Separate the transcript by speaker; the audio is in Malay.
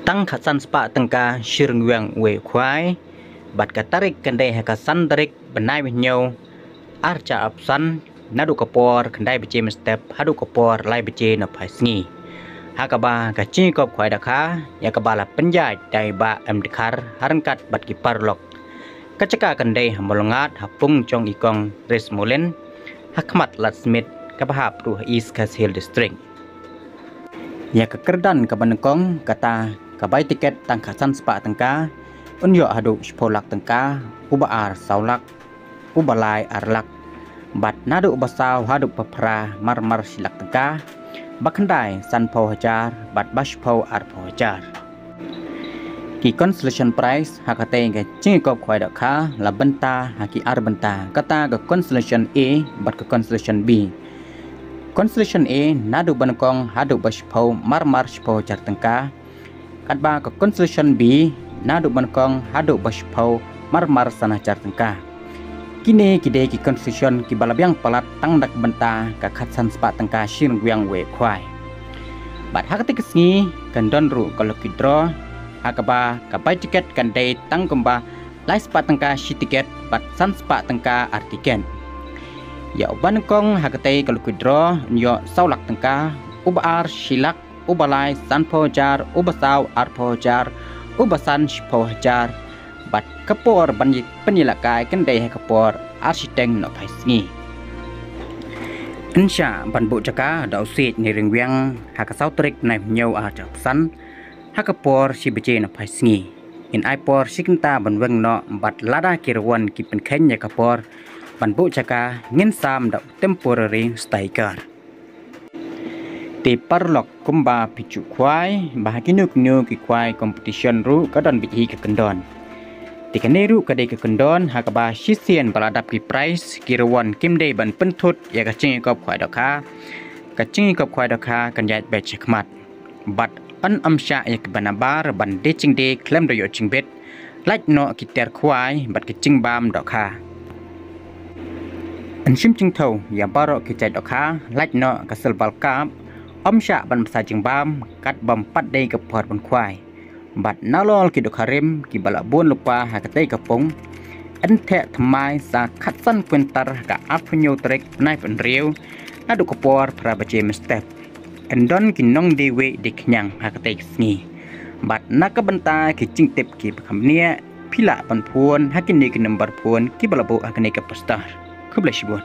Speaker 1: tăng khả san spa tăng ca sương nguyện về khoái bát cả tarik cần đây hay cả san tarik bên này bên nhau archa option nadu kapor cần đây bên trên step hadu kapor lại bên trên nó phải nghi hakaba cả chi cọp khoái đặc khá yakaba là penjai đại ba mdkar harangkat bát kipar lok kacaka cần đây hamolongat hapung trong ikong resmolen hakmat latsmith kabahap ruh east castle district ya kekerdan kabanengkong kata kabai tiket tangkasan spa tangka unyo hadu spolak tangka ubaar saulak ubalai arlak bat nadu basau hadu papra marmar silak tangka bakandai san hajar bat bashpau hajar ki consolation prize hakate ke cingkop khoi dak kha la benta haki benta kata ke consolation A bat ke consolation B constellation A nadu banakong hadu bashpau marmar shpau jartengka kadba ke constellation B nadu banakong hadu bashpau marmar sana jartengka kini kide ki constellation ki balabyang palat tang dak benta ka khatsan spa tengka shin wyang we khwai bat hakati kesngi kandon ru kalau kidro akaba ka bai tiket kandai tang komba lai spa tengka shi tiket bat san spa tengka artiken ya banakong hakate kalau kudro nyo saulak tengka ubar silak ubalai sanpo jar ubasau arpo jar ubasan shpo jar bat kapor banjik penyilakai kendai kapor arsitek no paisngi insya banbu jaka dau sit ni ringwiang hakasau trik nai nyau ajapsan hakapor si beje no paisngi in aipor sikenta banweng no bat lada kirwan ki penkenya kapor banbu jaka ngin sam da temporary striker ti parlok kumba pichu kwai bahaginu knu ki kwai competition ru kadon bihi ke kendon ti kaneru kadai ke kendon hakaba sisian baladap ki prize kirwan kimdei ban pentut ya ka cing kop kwai dakha ka cing kop kwai dakha kan yat be chekmat bat an amsha ya ke banabar ban de ching de klem do yo chingbet lach no ki ter kwai bat ki ching bam dakha anh sim chinh thầu ya baro ki chai dokha lach no ka sel balkap omsha ban sa jing bam kat bam pat dei ka phot ban khwai bat nalol ki dokharem ki bala bon lupa ha ka tei ka pong an the thmai sa khat san kwentar ka apnyo trek nai pan riu na du ka por pra ba jem step an don ki nong de we de knyang ha ka tei sngi bat nak ka banta ki ching tep ki kham nia phila pan phuon ha ki ni ki number phuon ki bala bo ha ka nei ka postar Kublai Shibun.